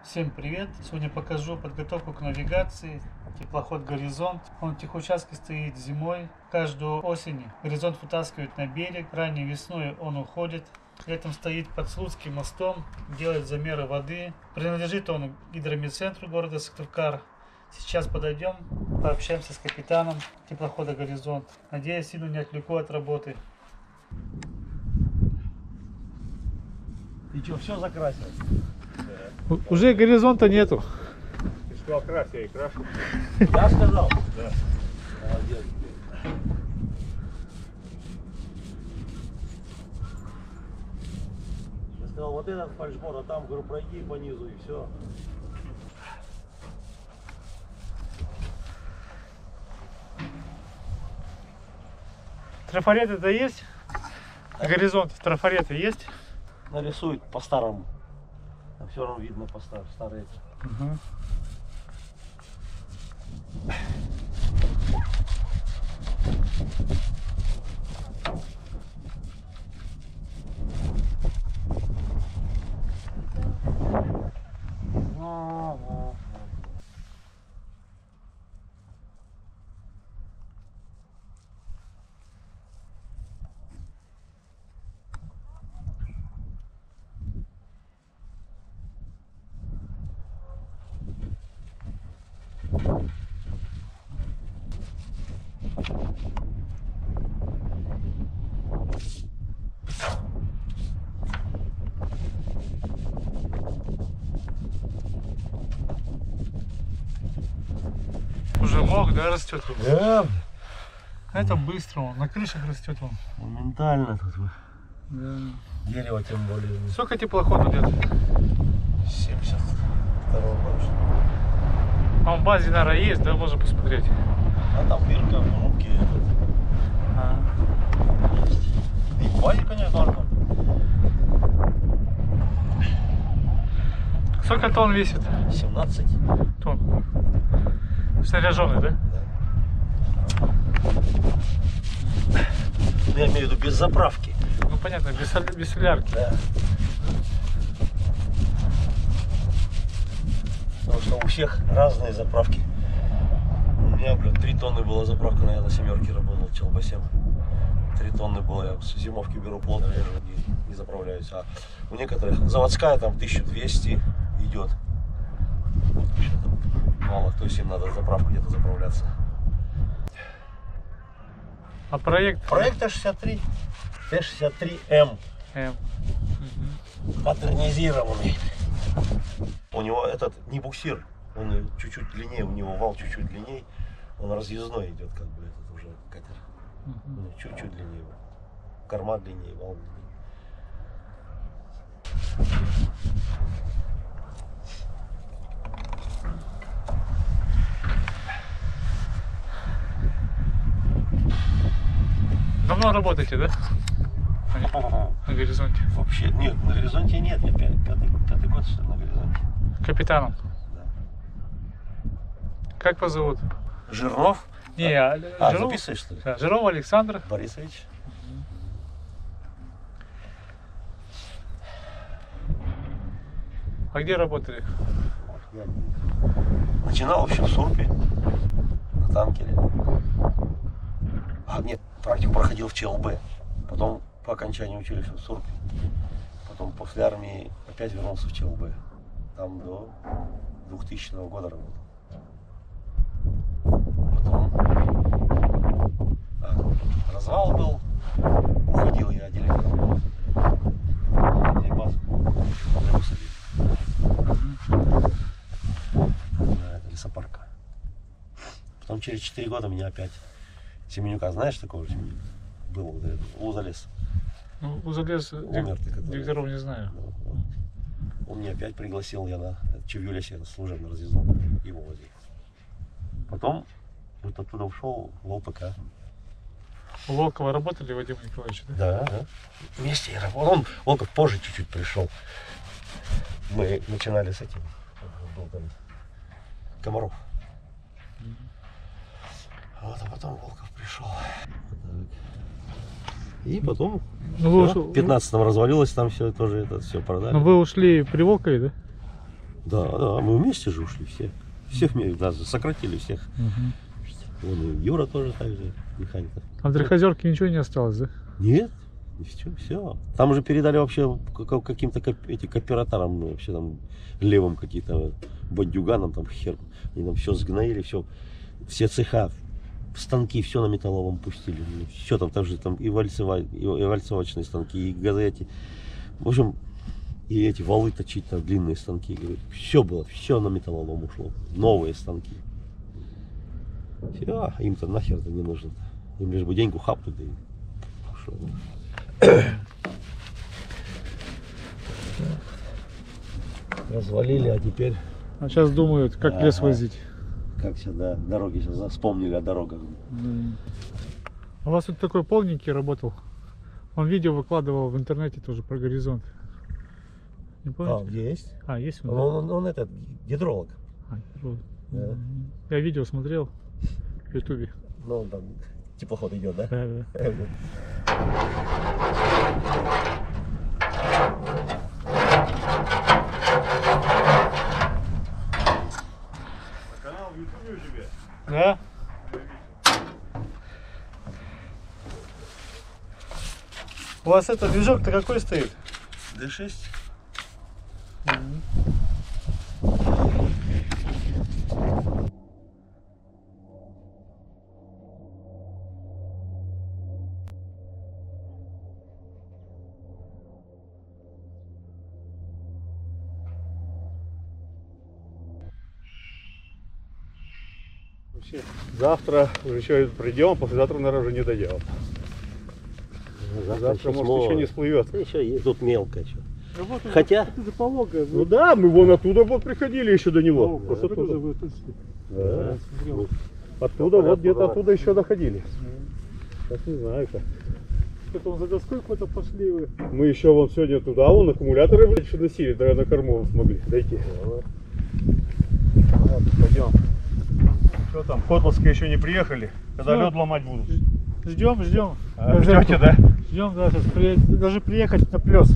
Всем привет! Сегодня покажу подготовку к навигации. Теплоход «Горизонт». Он в тех участках стоит зимой. Каждую осень «Горизонт» вытаскивает на берег. Ранней весной он уходит. Летом стоит под Слуцким мостом, делает замеры воды. Принадлежит он гидромедцентру города Сыктывкар. Сейчас подойдем, пообщаемся с капитаном теплохода «Горизонт». Надеюсь, сильно не отвлеку от работы. И что, все закрасил? Уже «Горизонта» нету. Ты что, окрась, я и крашу. Я сказал? Да. Молодец. Я сказал, вот этот фальшбор, а там, говорю, пройди по низу и все. Трафареты-то есть? «Горизонт» трафареты есть? Нарисует по-старому. А все равно видно старые. Угу. Уже мох, да, растет? Да. Это быстро, он на крышах растет он. Моментально тут. Да. Дерево тем более. Сколько теплоходу лет? 72 года. А в базе, наверное, есть, да, можно посмотреть. А там бирка, рубки. И в базе, конечно, норма. Сколько тонн весит? 17. Тонн. Снаряженный, да? Ну, я имею в виду без заправки. Ну понятно, без солярки. Да. Потому что у всех разные заправки. У меня, блин, 3 тонны была заправка, наверное, на семерке работал, Челбасем. 3 тонны было, я с зимовки беру плотно, режу, не заправляюсь. А у некоторых заводская там 1200 идет. Мало, то есть им надо заправку где-то заправляться. А проект? Проект Т-63. Т-63М. Модернизированный. У него этот не буксир, он чуть-чуть длиннее, у него вал чуть-чуть длиннее, он разъездной идет, как бы этот уже катер. Чуть-чуть длиннее. Корма длиннее, вал длиннее. Давно работаете, да? На «Горизонте». Вообще, нет, на «Горизонте» нет, я пятый год, что ли, на «Горизонте». Капитаном. Да. Как вас зовут? Жирнов? Не, Жиров. Записываешь, что ли? Да, Жиров Александр. Борисович. А где работали? Я начинал вообще в Сурпе, на танкере. А нет, практику проходил в ЧЛБ. Потом по окончании училища в Сурпе. Потом после армии опять вернулся в ЧЛБ. Там до 2000 года работал. Потом развал был, уходил я директором. Лесопарка. Потом через 4 года меня опять Семенюка, знаешь такого Семенюка? Был вот этот, Лузалес. Ну, Лузалес директоров не знаю. Он меня опять пригласил, я на Чевюлесе служебно разъездном его возил. Потом вот оттуда ушел в ЛПК. У Волкова работали, Вадим Николаевич, да? Да, да. Вместе и работал. Волков позже чуть-чуть пришел. Мы начинали с этим. Был там Комаров. Вот, а потом Волков пришел. И потом Ну, в 15-м развалилось, там все тоже это все продали. Но вы ушли при Волкове, да? Да, да, мы вместе же ушли все. Все вместе, да, сократили всех. Вон и Юра тоже так же, механиков. А в Трехозерке ничего не осталось, да? Нет, все. Там уже передали вообще каким-то кооператорам, вообще там левым какие-то бандюганам, там хер. Они там все сгноили, все цеха, станки, все на металлолом пустили. Все там же там и вальцевочные станки, и газеты. В общем, и эти валы точить, там длинные станки. Все было, все на металлолом ушло. Новые станки. Все, им-то нахер-то не нужно. Им лишь бы деньгу хапнуть, да и пошло. Развалили, а теперь... А сейчас думают, как лес возить. Как сюда, дороги сейчас вспомнили о дорогах. У вас тут такой полненький работал. Он видео выкладывал в интернете тоже про горизонт. Не помните? Есть. Есть он, он этот, гидролог. Вот. Да. Я видео смотрел в ютубе. Ну, он там теплоход идет, да? Да. Канал в Ютубе у тебя? Да? У вас это движок-то какой стоит? D6. Завтра уже еще придем, послезавтра, наверное, уже не доделал. Завтра, может, еще не всплывет. Еще есть, тут мелко еще. Хотя... Это пологая. Ну да, мы вон оттуда вот приходили еще до него. Да, Просто оттуда. Да. Оттуда, вот где-то оттуда еще доходили. Сейчас не знаю как. Потом за доской куда-то пошли вы. Мы еще вон сегодня туда, вон аккумуляторы еще носили, да на корму смогли дойти. Пойдем. Что там, Котловские еще не приехали, когда Всё. лед ломать будут. Ждем. Ждете, да? Ждем, да, сейчас даже приехать на плес.